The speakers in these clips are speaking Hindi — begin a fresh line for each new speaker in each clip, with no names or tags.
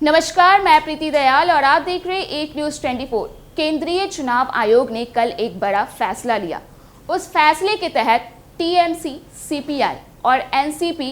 नमस्कार, मैं प्रीति दयाल और आप देख रहे हैं एक न्यूज़ 24। केंद्रीय चुनाव आयोग ने कल एक बड़ा फैसला लिया। उस फैसले के तहत टीएमसी, सीपीआई और एनसीपी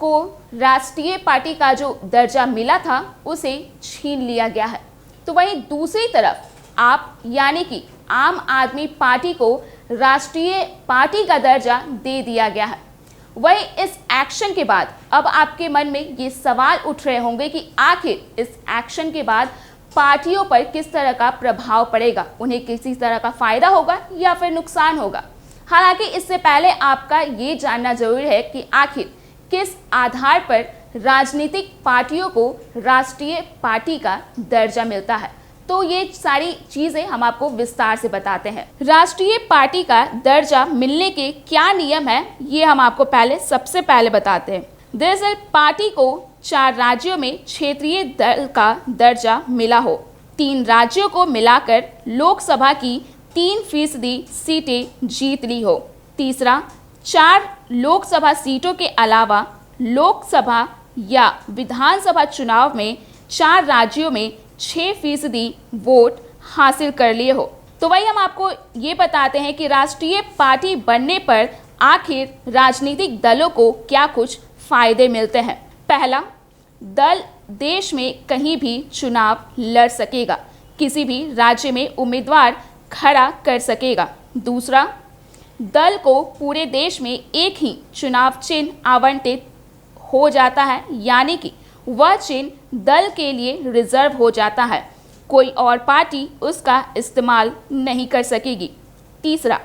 को राष्ट्रीय पार्टी का जो दर्जा मिला था उसे छीन लिया गया है। तो वहीं दूसरी तरफ आप यानी कि आम आदमी पार्टी को राष्ट्रीय पार्टी का दर्जा दे दिया गया है। वहीं इस एक्शन के बाद अब आपके मन में ये सवाल उठ रहे होंगे कि आखिर इस एक्शन के बाद पार्टियों पर किस तरह का प्रभाव पड़ेगा, उन्हें किसी तरह का फायदा होगा या फिर नुकसान होगा। हालांकि इससे पहले आपका ये जानना जरूरी है कि आखिर किस आधार पर राजनीतिक पार्टियों को राष्ट्रीय पार्टी का दर्जा मिलता है। तो ये सारी चीजें हम आपको विस्तार से बताते हैं। राष्ट्रीय पार्टी का दर्जा मिलने के क्या नियम है, ये हम आपको सबसे पहले बताते हैं। दरअसल पार्टी को 4 राज्यों में क्षेत्रीय दल का दर्जा मिला हो, 3 राज्यों को मिलाकर लोकसभा की 3% सीटें जीत ली हो। तीसरा, 4 लोकसभा सीटों के अलावा लोकसभा या विधानसभा चुनाव में 4 राज्यों में 6% वोट हासिल कर लिए हो। तो वही हम आपको ये बताते हैं कि राष्ट्रीय पार्टी बनने पर आखिर राजनीतिक दलों को क्या कुछ फायदे मिलते हैं। पहला, दल देश में कहीं भी चुनाव लड़ सकेगा, किसी भी राज्य में उम्मीदवार खड़ा कर सकेगा। दूसरा, दल को पूरे देश में एक ही चुनाव चिन्ह आवंटित हो जाता है, यानी कि वह चिन्ह दल के लिए रिजर्व हो जाता है, कोई और पार्टी उसका इस्तेमाल नहीं कर सकेगी। तीसरा,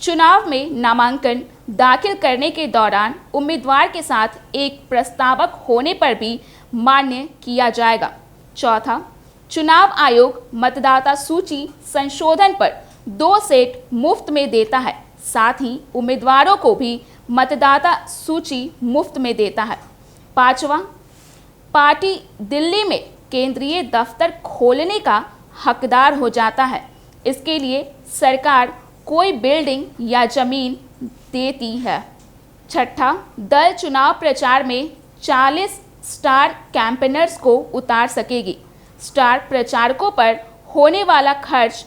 चुनाव में नामांकन दाखिल करने के दौरान उम्मीदवार के साथ एक प्रस्तावक होने पर भी मान्य किया जाएगा। चौथा, चुनाव आयोग मतदाता सूची संशोधन पर 2 सेट मुफ्त में देता है, साथ ही उम्मीदवारों को भी मतदाता सूची मुफ्त में देता है। पांचवा, पार्टी दिल्ली में केंद्रीय दफ्तर खोलने का हकदार हो जाता है, इसके लिए सरकार कोई बिल्डिंग या जमीन देती है। छठा, दल चुनाव प्रचार में 40 स्टार कैंपेनर्स को उतार सकेगी। स्टार प्रचारकों पर होने वाला खर्च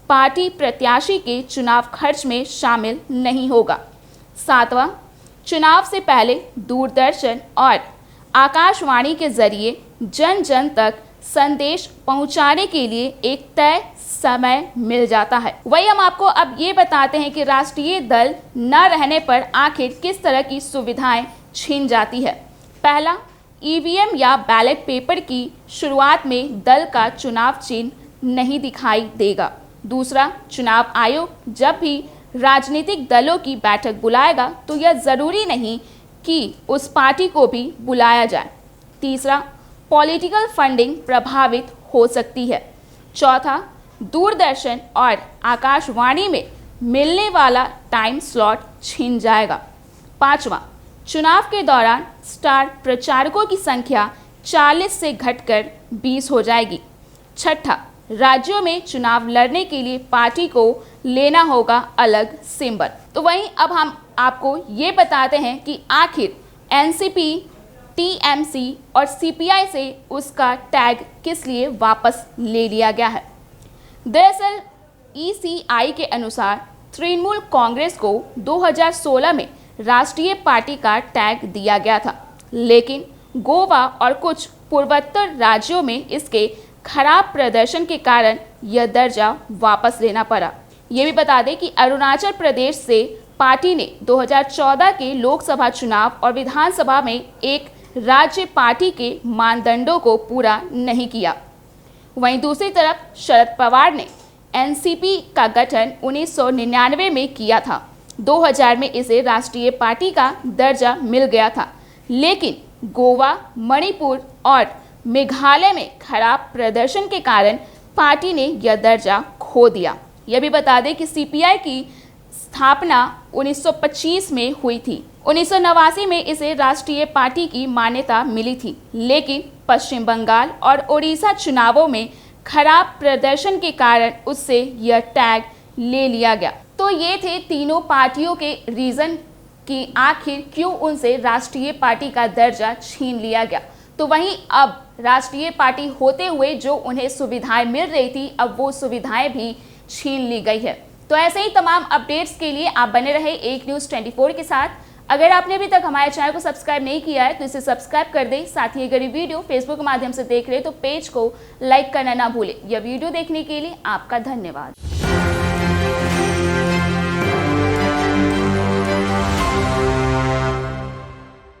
पार्टी प्रत्याशी के चुनाव खर्च में शामिल नहीं होगा। सातवां, चुनाव से पहले दूरदर्शन और आकाशवाणी के जरिए जन जन तक संदेश पहुंचाने के लिए एक तय समय मिल जाता है। वही हम आपको अब ये बताते हैं कि राष्ट्रीय दल न रहने पर आखिर किस तरह की सुविधाएं छीन जाती है। पहला, ईवीएम या बैलेट पेपर की शुरुआत में दल का चुनाव चिन्ह नहीं दिखाई देगा। दूसरा, चुनाव आयोग जब भी राजनीतिक दलों की बैठक बुलाएगा तो यह जरूरी नहीं कि उस पार्टी को भी बुलाया जाए। तीसरा, पॉलिटिकल फंडिंग प्रभावित हो सकती है। चौथा, दूरदर्शन और आकाशवाणी में मिलने वाला टाइम स्लॉट छिन जाएगा। पांचवा, चुनाव के दौरान स्टार प्रचारकों की संख्या 40 से घटकर 20 हो जाएगी। छठा, राज्यों में चुनाव लड़ने के लिए पार्टी को लेना होगा अलग सिंबल। तो वहीं अब हम आपको ये बताते हैं कि आखिर एनसीपी, टीएमसी और सीपीआई से उसका टैग किस लिए वापस ले लिया गया है। दरअसल ईसीआई के अनुसार तृणमूल कांग्रेस को 2016 में राष्ट्रीय पार्टी का टैग दिया गया था, लेकिन गोवा और कुछ पूर्वोत्तर राज्यों में इसके खराब प्रदर्शन के कारण यह दर्जा वापस लेना पड़ा। ये भी बता दें कि अरुणाचल प्रदेश से पार्टी ने 2014 के लोकसभा चुनाव और विधानसभा में एक राज्य पार्टी के मानदंडों को पूरा नहीं किया। वहीं दूसरी तरफ शरद पवार ने एनसीपी का गठन 1999 में किया था। 2000 में इसे राष्ट्रीय पार्टी का दर्जा मिल गया था, लेकिन गोवा, मणिपुर और मेघालय में खराब प्रदर्शन के कारण पार्टी ने यह दर्जा खो दिया। यह भी बता दें कि सीपीआई की स्थापना 1925 में हुई थी। 1989 में इसे राष्ट्रीय पार्टी की मान्यता मिली थी, लेकिन पश्चिम बंगाल और ओडिशा चुनावों में खराब प्रदर्शन के कारण उससे यह टैग ले लिया गया। तो ये थे तीनों पार्टियों के रीज़न कि आखिर क्यों उनसे राष्ट्रीय पार्टी का दर्जा छीन लिया गया। तो वहीं अब राष्ट्रीय पार्टी होते हुए जो उन्हें सुविधाएं मिल रही थी, अब वो सुविधाएं भी छीन ली गई है। तो ऐसे ही तमाम अपडेट्स के लिए आप बने रहे एक न्यूज़ 24 के साथ। अगर आपने अभी तक हमारे चैनल को सब्सक्राइब नहीं किया है तो इसे सब्सक्राइब कर दें। साथ ही अगर ये वीडियो फेसबुक के माध्यम से देख रहे हैं तो पेज को लाइक करना ना भूलें। यह वीडियो देखने के लिए आपका धन्यवाद।